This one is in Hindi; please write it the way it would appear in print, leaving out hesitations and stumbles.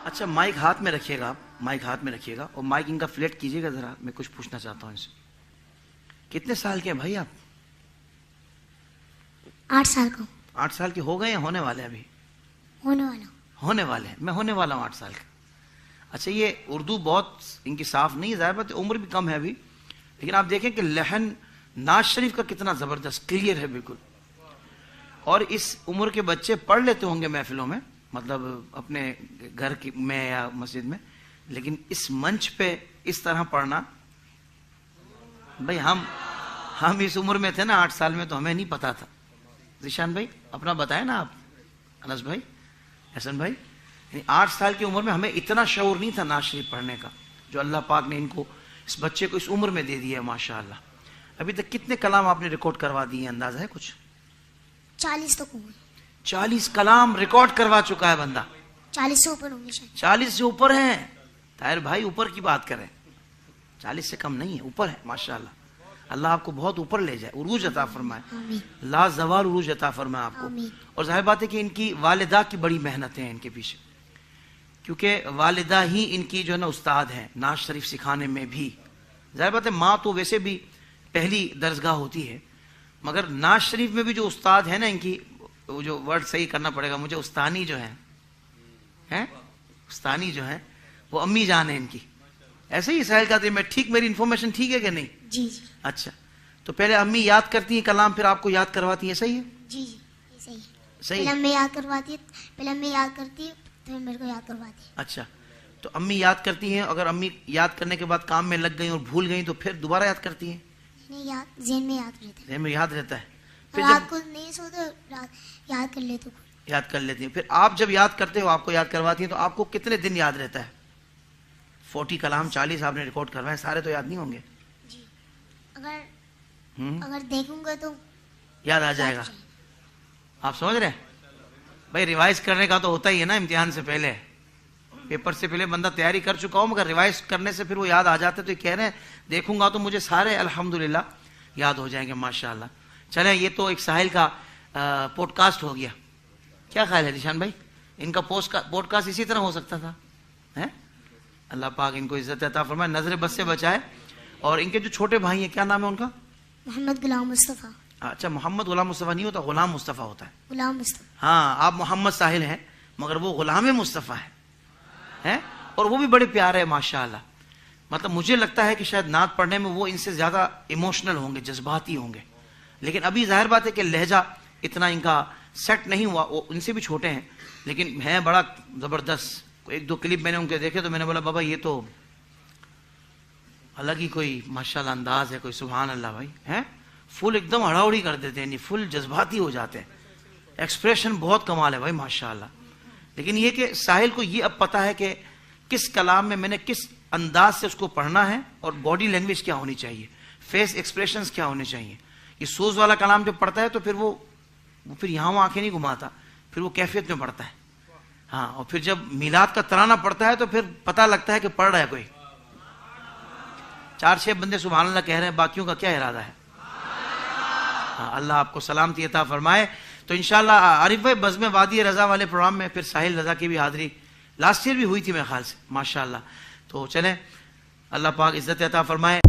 अच्छा, माइक हाथ में रखिएगा, आप माइक हाथ में रखिएगा और माइक इनका फ्लैट कीजिएगा जरा। मैं कुछ पूछना चाहता हूँ इनसे। कितने साल के हैं भाई आप? 8 साल का हूँ। 8 साल के हो गए या होने वाले? अभी होने वाला। होने वाले हैं। मैं होने वाला हूँ 8 साल का। अच्छा, ये उर्दू बहुत इनकी साफ नहीं है, जाहिर बात है उम्र भी कम है अभी, लेकिन आप देखें कि लहन नाज शरीफ का कितना जबरदस्त क्लियर है बिल्कुल। और इस उम्र के बच्चे पढ़ लेते होंगे महफिलों में, मतलब अपने घर की में या मस्जिद में, लेकिन इस मंच पे इस तरह पढ़ना, भाई हम इस उम्र में थे ना 8 साल में, तो हमें नहीं पता था। जिशान भाई अपना बताए ना आप, अनस भाई, हसन भाई, 8 साल की उम्र में हमें इतना शऊर नहीं था नाज शरीफ पढ़ने का, जो अल्लाह पाक ने इनको, इस बच्चे को इस उम्र में दे दिया है माशाअल्लाह। अभी तक कितने कलाम आपने रिकॉर्ड करवा दिए, अंदाजा है कुछ? 40 तक होंगे। 40 कलाम रिकॉर्ड करवा चुका है बंदा। 40 से ऊपर होंगे शायद। 40 से ऊपर है ताहिर भाई, ऊपर की बात करें, 40 से कम नहीं है, ऊपर है माशाअल्लाह। अल्लाह आपको बहुत ऊपर ले जाए, उरूज अता फरमाए, ला जवाल उरूज अता फरमाए आपको। और जाहिर बात है कि इनकी वालिदा की बड़ी मेहनत है इनके पीछे, क्योंकि वालिदा ही इनकी जो है ना उस्ताद है नाज शरीफ सिखाने में भी। जाहिर बात है माँ तो वैसे भी पहली दरसगाह होती है, मगर नाज शरीफ में भी जो उस्ताद है ना इनकी, वो जो वर्ड सही करना पड़ेगा मुझे, उस्तानी जो है उस्तानी जो है वो अम्मी जान है इनकी। ऐसे ही साहिल का मैं ठीक, मेरी इन्फॉर्मेशन ठीक है कि नहीं? जी जी। अच्छा, तो पहले अम्मी याद करती हैं कलाम, फिर आपको याद करवाती है, सही है? जी जी सही है। सही। पहले अम्मी याद करवाती है, पहले अम्मी याद करती है, फिर मेरे को याद करवाती है। अच्छा, तो अम्मी याद करती हैं, अगर अम्मी याद करने के बाद काम में लग गई और भूल गई तो फिर दोबारा याद करती हैं? नहीं, याद ज़हन में याद रहता है। ज़हन में याद रहता है। फिर रात जब को नहीं सोते रात याद कर लेते हो। याद कर लेती हैं, फिर आप जब याद करते हो, आपको याद करवाती हैं, तो आपको कितने दिन याद रहता है? 40 कलाम 40 आपने रिकॉर्ड करवाए, सारे तो याद नहीं होंगे। जी, अगर देखूंगा तो याद आ जाएगा। आप समझ रहे हैं भाई? रिवाइज करने का तो होता ही है ना, इम्तिहान से पहले, पेपर से पहले बंदा तैयारी कर चुका हो, मगर रिवाइज करने से फिर वो याद आ जाते। तो ये कह रहे हैं देखूंगा तो मुझे सारे अल्हम्दुलिल्लाह याद हो जाएंगे माशाअल्लाह। चलें, ये तो एक साहिल का पॉडकास्ट हो गया। क्या ख्याल है निशान भाई, इनका पॉडकास्ट इसी तरह हो सकता था? है अल्लाह पाक इनको इज्जत अता फरमाए, नजर बस से बचाए। और इनके जो छोटे भाई हैं, क्या नाम है उनका? मोहम्मद गुलाम मुस्तफ़ा। अच्छा, मोहम्मद गुलाम मुस्तफ़ा नहीं होता, गुलाम मुस्तफ़ा होता है। गुलाम मुस्तफ़ा। हाँ, आप मोहम्मद साहिल हैं, मगर वो गुलाम मुस्तफ़ा है, और वो भी बड़े प्यारे है माशाअल्लाह। मतलब मुझे लगता है कि शायद नात पढ़ने में वो इनसे ज्यादा इमोशनल होंगे, जज्बाती होंगे, लेकिन अभी जाहिर बात है कि लहजा इतना इनका सेट नहीं हुआ। वो उनसे भी छोटे हैं, लेकिन हैं बड़ा जबरदस्त। 1-2 क्लिप मैंने उनके देखे तो मैंने बोला बाबा ये तो अलग ही कोई माशाल्लाह अंदाज है, कोई सुभान अल्लाह भाई है। फुल एकदम हड़ाउड़ी कर देते हैं, फुल जज्बाती हो जाते हैं, एक्सप्रेशन बहुत कमाल है भाई माशाल्लाह। लेकिन ये कि साहिल को ये अब पता है कि किस कलाम में मैंने किस अंदाज से उसको पढ़ना है, और बॉडी लैंग्वेज क्या होनी चाहिए, फेस एक्सप्रेशंस क्या होने चाहिए। ये सोज वाला कलाम जब पढ़ता है तो फिर वो फिर यहाँ आंखें नहीं घुमाता, फिर वो कैफियत में पढ़ता है। हाँ, और फिर जब मिलाद का तराना पढ़ता है तो फिर पता लगता है कि पढ़ रहा है कोई। 4-6 बंदे सुभान अल्लाह कह रहे हैं, बाकियों का क्या इरादा है? हाँ, अल्लाह आपको सलामती अता फरमाए। तो इंशाल्लाह आरिफ भाई बज़्म वादी रज़ा वाले प्रोग्राम में फिर साहिल रज़ा की भी हाजिरी लास्ट ईयर भी हुई थी मेरे ख्याल से माशाल्लाह। तो चलें, अल्लाह पाक इज्जत अता फरमाए।